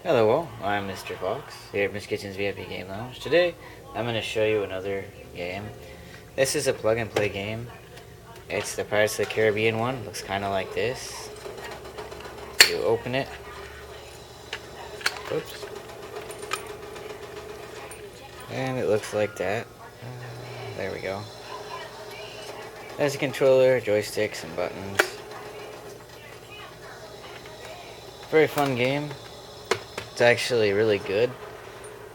Hello all, I'm Mr. Fox, here at Miss Kitchen's VIP Game Lounge. Today, I'm going to show you another game. This is a plug-and-play game. It's the Pirates of the Caribbean one. Looks kind of like this. You open it. Oops. And it looks like that. There we go. There's a controller, joysticks, and buttons. Very fun game. It's actually really good.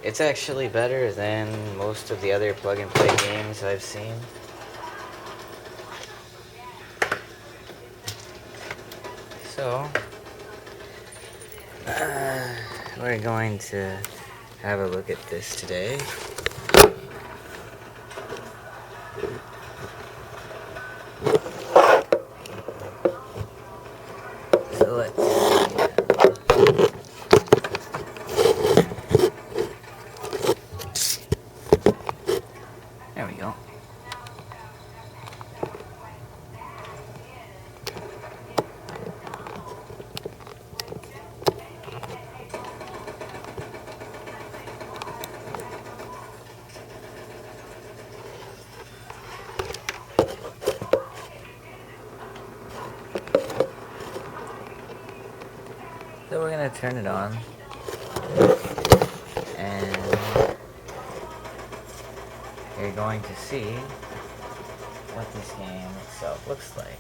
It's actually better than most of the other plug-and-play games I've seen. So, we're going to have a look at this today. So let's see. There we go. So we're gonna turn it on, and you're going to see what this game itself looks like.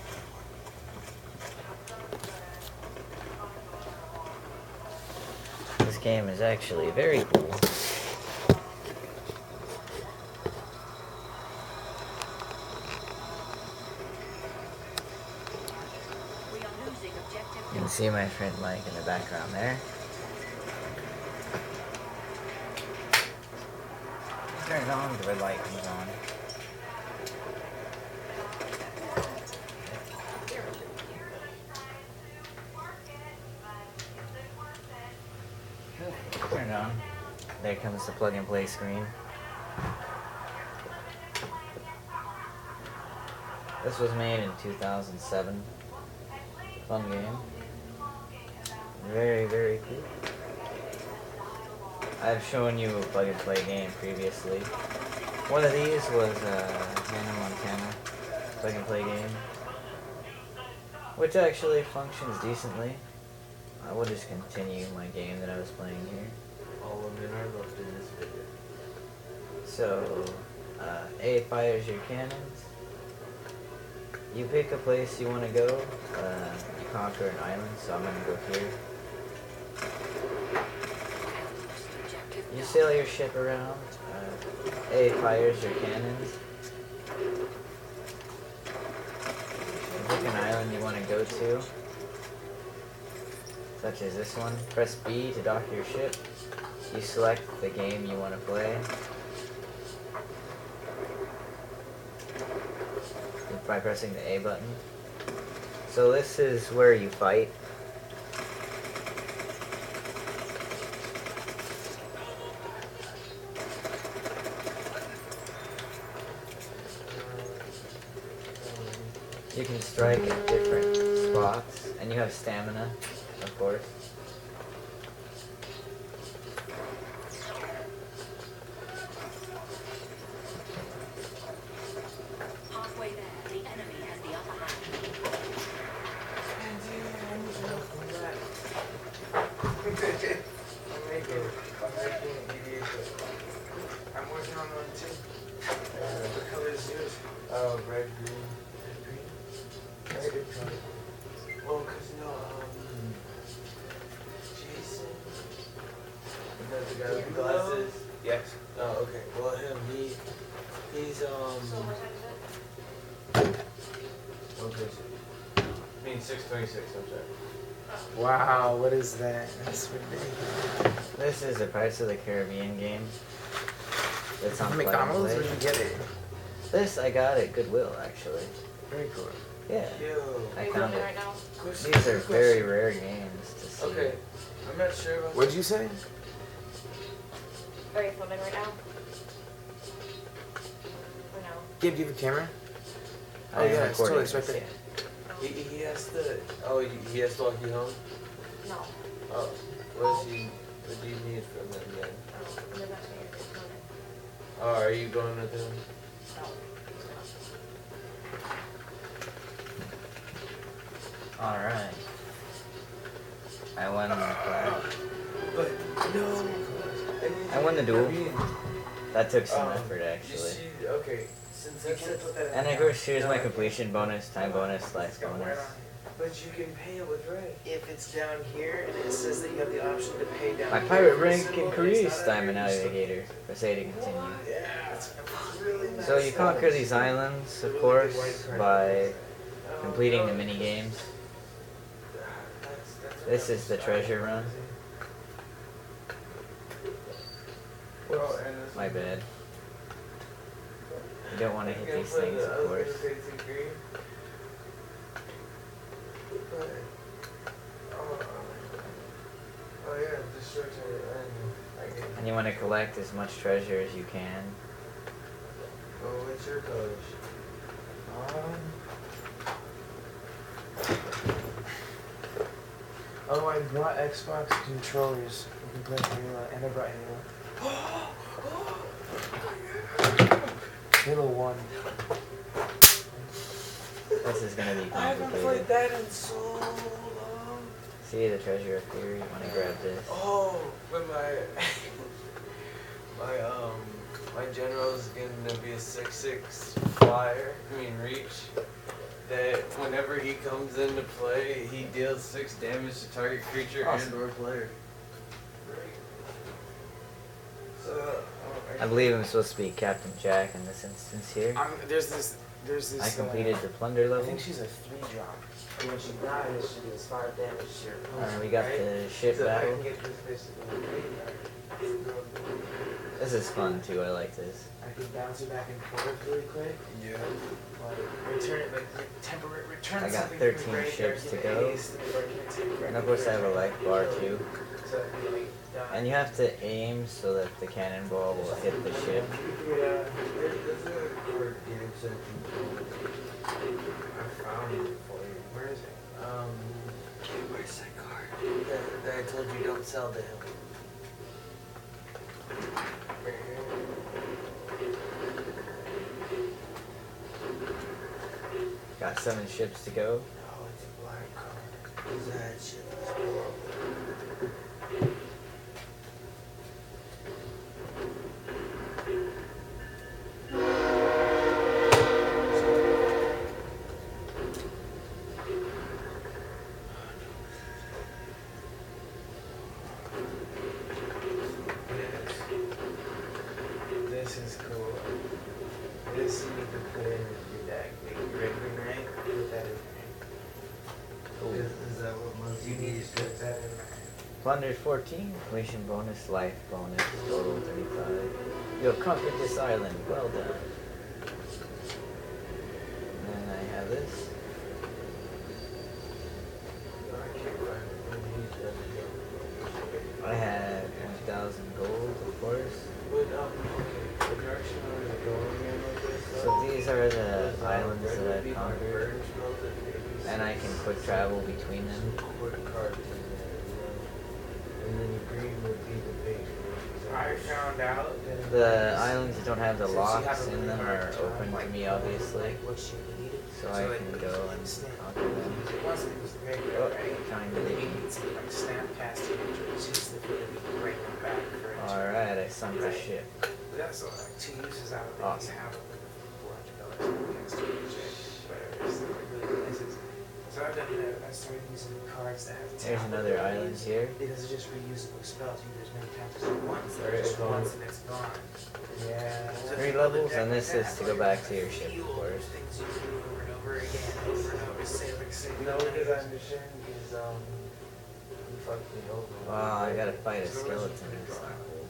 This game is actually very cool. You can see my friend Mike in the background there. Turn it on, the red light comes on. Turn it on. There comes the plug and play screen. This was made in 2007. Fun game. Very, very cool. I've shown you a plug and play game previously. One of these was Hannah Montana plug and play game, which actually functions decently. I will just continue my game that I was playing here. All women are loved in this video. So, A fires your cannons. You pick a place you want to go. You conquer an island, so I'm going to go here. You sail your ship around. A fires your cannons. You pick an island you want to go to, such as this one. Press B to dock your ship. You select the game you want to play by pressing the A button. So this is where you fight. You can strike at different spots, and you have stamina, of course. Halfway there, the enemy has the upper hand. I'm working on one too. What color is yours? Oh, red, green. Green? That's a good color. Well, because Jason. Is that the guy with the glasses? Yes. Oh, okay. Well, he's, what is it? I mean, 626, I'm sorry. Wow, what is that? That's ridiculous. This is a Pirates of the Caribbean game. It's on From Plug and McDonald's? Play. Where'd you get it? This I got at Goodwill, actually. Very cool. Yeah, Yo. I found it. now? These are very rare games to see. Okay. I'm not sure about What'd you say? Are you filming right now? Or no? Gabe, do you have a camera? I Oh, am yeah, it's recording totally- it's right this, there. yeah. He has to. Oh, he has to walk you home. No. Oh, what do you need from them then? They're not here. They're coming. Oh, are you going with them? No. Alright. I won the flag. But no. I won the duel. I mean, That took some you effort actually. see, okay, since that's it, And of course, here's my completion bonus, time bonus, life bonus. but you can pay it with Ray. If it's down here and it says that you have the option to pay down My here pirate for a rank symbol, increased. it's not I'm an under here, you still- navigator. Say to continue. Yeah, it's really nice. So you conquer these islands, of course, by completing the mini games. This is the treasure run. Well, and this My one- bad. You don't want to I hit can these put things, the of other course. basic green. But, oh yeah, destruction. I can. And you want to collect as much treasure as you can. Oh, what's your colors? Oh, I brought Xbox controllers. We can play Halo, and I brought Halo 1. This is gonna be I haven't played complicated. that in so long. See the treasure up here? You want to grab this. Oh, but my general's gonna be a 6/6 flyer. I mean reach. That whenever he comes into play, he deals 6 damage to target creature Awesome. and/or player. So, I believe I'm supposed to be Captain Jack in this instance here. There's this. I completed the plunder I level. think she's a 3-drop. And when she dies, she does 5 damage to your opponent. We got the ship so I battle. can get this basically. This is fun too. I like this. I can bounce it back and forth really quick. Yeah. Like, return it, like, temporary, return I got something 13 from the graveyard, ships to give it go. haste, or give it to And of course, I have a life bar too. So it can, like, die. And you have to aim so that the cannonball will hit the ship. Yeah. There's a card game set I found it for you. Where is it? Where's that card? That I told you don't sell to him. Got 7 ships to go. No, it's a black card. That shit was horrible. This is cool. This you can put in your deck. Make your regular rank, put that in there. Is that what most You need to put that in there. Plunder 14, completion bonus, life bonus, total 35. You have conquered this island. Well done. And then I have this. I can't find it. I need that. I have 1,000 gold, of course. But, the direction I was going in with this, So these are the islands that I've conquered. And I can quick travel between them. Quick cards in there, you know. And then green would be the base. I found out that The islands that don't have the since you have locks a in really them hard are time, open to like, me, obviously. like what you need. So I like, can go and snap. conquer them. Once it was made, Oh, right? trying And then you to. need to like snap casting it's just the ability to bring them back for it. Alright, I sunk the ship. That's like 2 uses out of it. Awesome. You have it with $400 snap casting whatever. It's like really nice. So I've done that. I started using cards that have There's tap another island abilities here. because it's just reusable spells. You use as many times as you want. So Alright, just it's gone. once and it's gone. Yeah. So 3 if you build a levels, deck and this like is that, to go all back you're to your gonna ship, of feel course. Things you do over and over again, over and over, save. No, because I understand is, you fucked me over. Wow, I gotta fight a skeleton. It's not cool.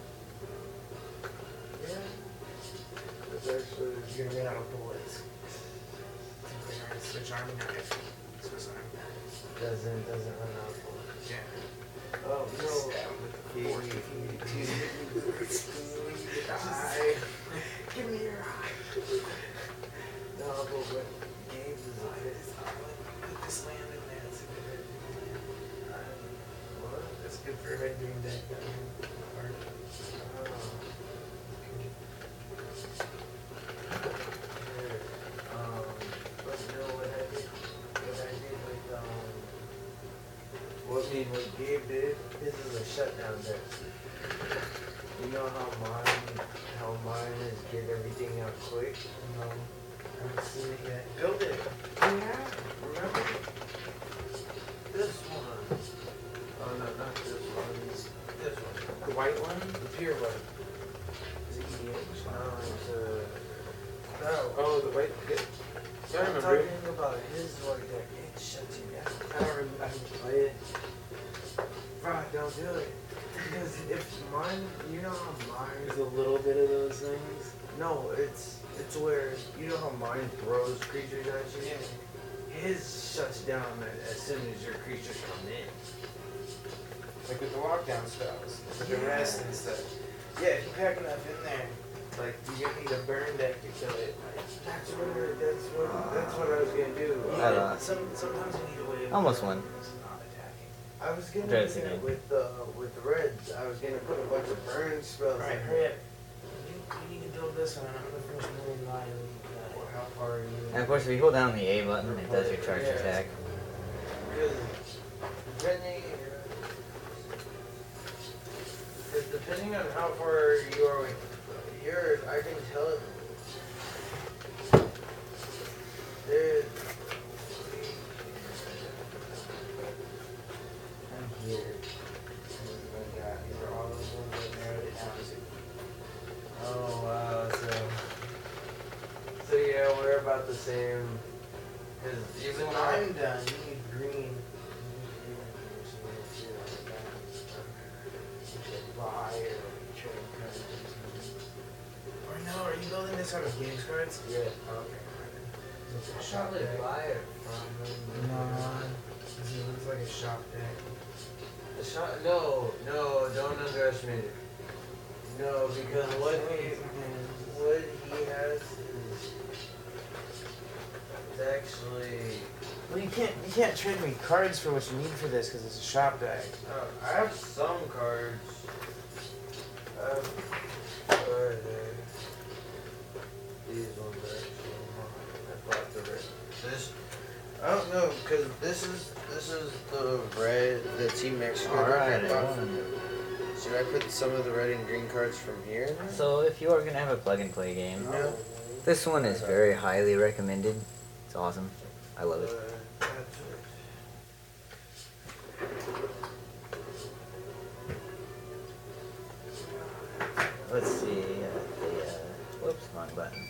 Yeah. It's actually, You're gonna run out of bullets. Switch army knife. Swiss army knife. doesn't run out. Yeah. Oh, no. Stab with the fork if you need to. Die. Give me your eye. No, but what games is Put it? this land in there. It's a good land. good for red green deck. But you know what I did? What Gabe did? This is a shutdown deck. You know how mine is get everything out quick? No, I haven't seen it yet. Build it. Yeah, remember? This one. Oh no, not this one. This one. The white one? The pure one. Is it EDH? No, it's no. Oh, the white. Yeah, I I'm remember it. talking about his white deck. It shuts you down. I don't remember. I didn't play it. Bro, don't do it. Because if mine, you know how There's mine. a little bit of those things. No, it's where you know how mine throws creatures at you. His shuts down as soon as your creatures come in. Like with the lockdown spells. With the Yeah. rest and stuff. Yeah, if you pack enough in there, like you need a burn deck to kill it. Like, That's what I was gonna do. I lost. Sometimes you need a way of Almost won. not attacking. I was gonna Try do this that again. with the reds. I was gonna put a bunch of burn spells. Alright, in. hurry up. You need to build this one. I'm gonna finish moving mine. Or how far are you? And of course, if you hold down the A button, it does your charge attack. Because depending on how far you are with yours, I can tell it. There's. I'm here. These are all those ones that narrowed it down to. Oh wow! So yeah, we're about the same. Cause even When though I'm done, you need green. Or no, are you building this out of games cards? yeah, Okay. I'll probably buy it from No, them. it looks like a shop deck. The shot? No, don't underestimate it. No, because what he has is actually. Well, you can't trade me cards for what you need for this because it's a shop deck. I have some cards. Where are they? These ones are actually mine. I bought the red. This. I don't know, cause this is the red, the Team Mexico deck Alright, I bought from you. Should I put some of the red and green cards from here in there? So if you are gonna have a plug and play game, No. this one is very highly recommended. It's awesome. I love it. That's it. Let's see. Whoops, wrong button.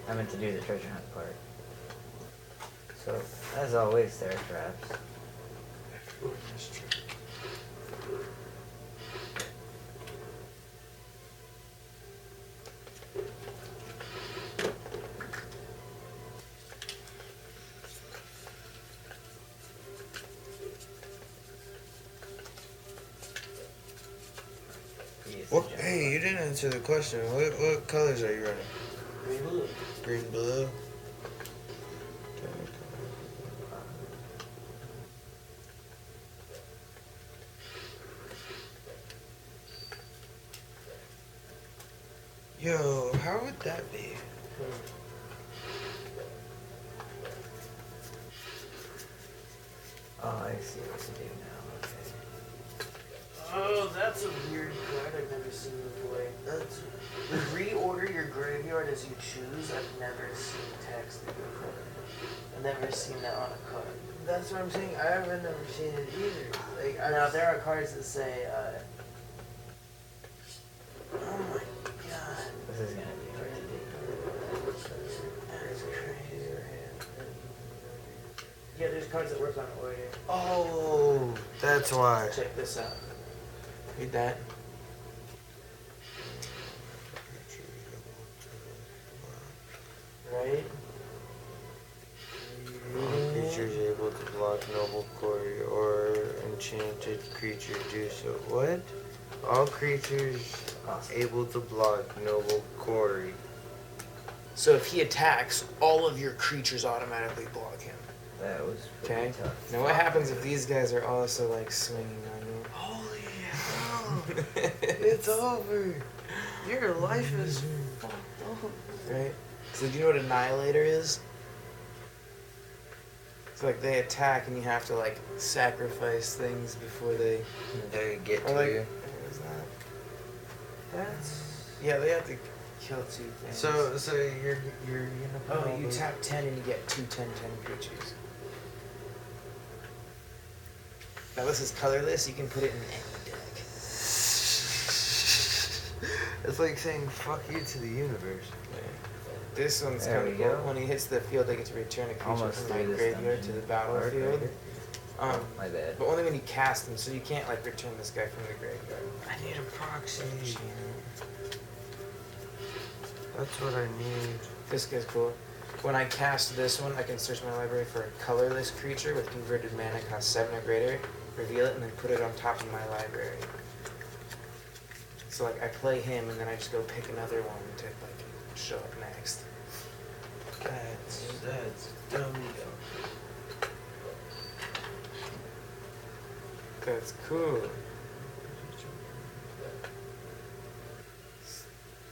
I meant to do the treasure hunt part. So, as always, there are traps. What? Hey, you didn't answer the question. What colors are you running? Green blue. Green, blue. Yo, how would that be? Oh, I see what to do now. Okay. Oh, that's a weird card I've never seen before. That's The reorder your graveyard as you choose. I've never seen text that go for it. I've never seen that on a card. that's what I'm saying. I haven't never seen it either. Like Now there are cards that say, oh my god, This is gonna be hard to do. that's crazy. Yeah, there's cards that work on order. Oh, that's why. Check this out. Read that. Right? Creatures able to block noble quarry or enchanted creature do so. What? All creatures able to block noble quarry. So if he attacks, all of your creatures automatically block him. That was Okay. pretty tough. Now what happens if these guys are also like swinging on you? Holy hell! It's over. Your life is fucked up. Right? So do you know what Annihilator is? It's like they attack and you have to like sacrifice things before they. They get Or to like, you. what is that? That's Yeah, they have to kill 2 things. so you're gonna. Oh, you probably- tap 10 and you get 2 10 creatures. Now this is colorless. You can put it in any deck. It's like saying "fuck you" to the universe. This one's There kind we of cool. go. When he hits the field, they get to return a creature Almost from through my this graveyard to dungeon. the battlefield. Oh, my bad. But only when you cast them, so you can't like return this guy from the graveyard. I need a proxy. That's what I need. This guy's cool. When I cast this one, I can search my library for a colorless creature with converted mana cost 7 or greater, reveal it, and then put it on top of my library. So like I play him, and then I just go pick another one to like show up next. That's dumb. That's cool.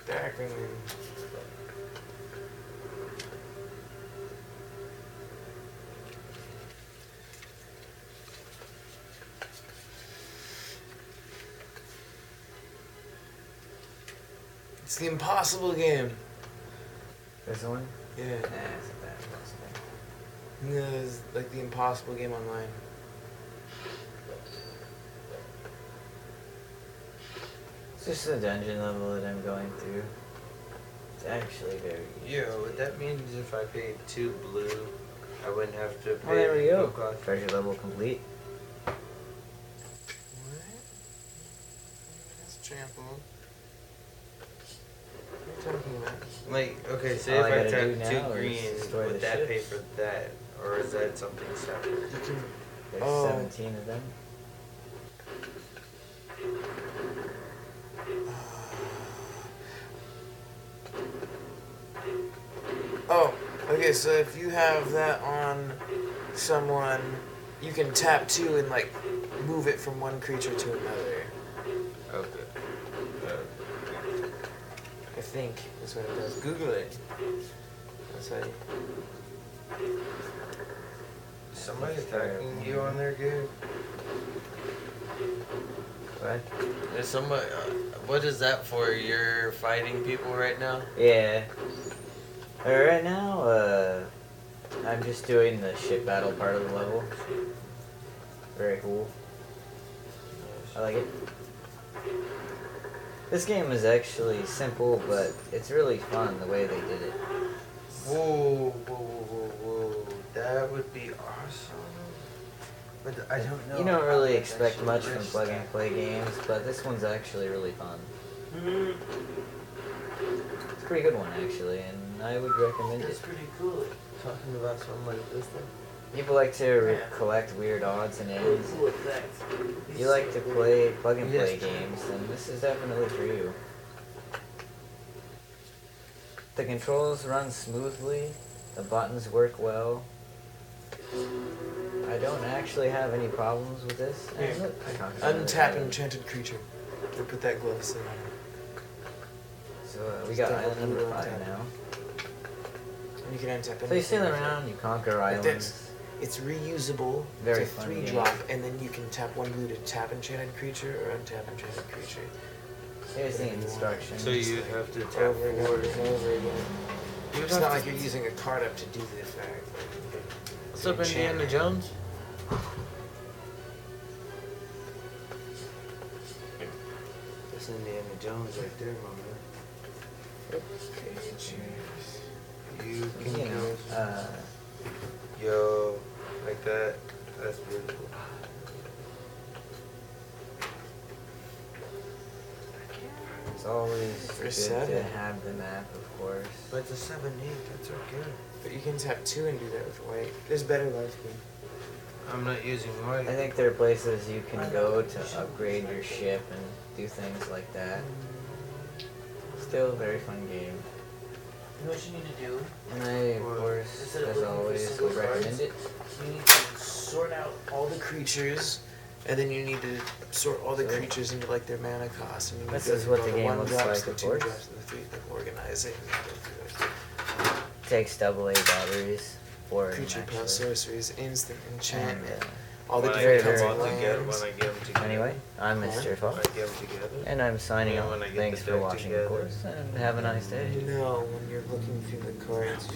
Stacking. It's the impossible game. This one? Yeah. Nah, it's not that impossible. No, it's like the impossible game online. It's just the dungeon level that I'm going through. It's actually very easy. Yo, that means if I paid 2 blue, I wouldn't have to pay. Oh, there we no go. cost. Treasure level complete. What? That's trampled. What are you talking about? Like, okay, say All I if I gotta do tap now 2 is green, destroy would the that pay ships. for that? Or is that something separate? You can. There's Oh. 17 of them. Oh, okay, so if you have that on someone, you can tap 2 and like move it from one creature to another. Okay. I think is what it does. Google it. That's how you. Somebody attacking you on there, dude? What? Is somebody? What is that for? You're fighting people right now? Yeah. Right now, I'm just doing the ship battle part of the level. Very cool. I like it. This game is actually simple, but it's really fun the way they did it. Whoa, whoa, whoa, whoa, whoa! That would be awesome. But I don't know. You don't how really much I expect should much from risk plug and that. play games, but this one's actually really fun. It's a pretty good one actually, and I would recommend It's it. pretty cool. Talking about something like this thing. People like to collect weird odds and ends. Cool effect. If you like to play plug and play Yes. games, then this is definitely for you. The controls run smoothly, the buttons work well. I don't actually have any problems with this. Yeah. And look, I conquered another Untap island. enchanted creature. Or put that glove aside. So we got Double island number blue 5 untap. now. And you can untap anything. So you sail with it. around, you conquer Like islands. this. It's reusable. Very it's a fun 3 game. drop, and then you can tap 1 blue to tap enchanted creature or untap enchanted creature. Here's the instructions. So you have to tap Over and over forward. and over again. You It's have not to- like you're using a card up to do the effect. What's up, Indiana Jones? That's Indiana Jones right there, my man. You can You know, Yo, like that. That's beautiful. it's always For good to 7. have the map, of course. But it's a 7-8, that's okay. But you can tap 2 and do that with white. There's better life game. I'm not using I white. think there are places you can go to upgrade your ship and do things like that. Still a very fun game. You know what you need to do? And I, of course, Instead of as looking for always, single would recommend cards, it. You need to sort out all the creatures, and then you need to sort all the So- creatures into like their mana cost. And you need This to is what go the the game one looks drops, like, the of two course. drops, and the three. Then organize it. And go through it. Takes AA batteries for it, Creature actually. plus sorceries, instant And, enchantment, all the When I very, different get kinds them very of all together, lands. when I get them together. Anyway, I'm Huh? Mr. When Fox, I get them together. and I'm signing Yeah, off. when I get Thanks the for deck watching, together. of course, and have a nice day. No, when you're looking through the cards,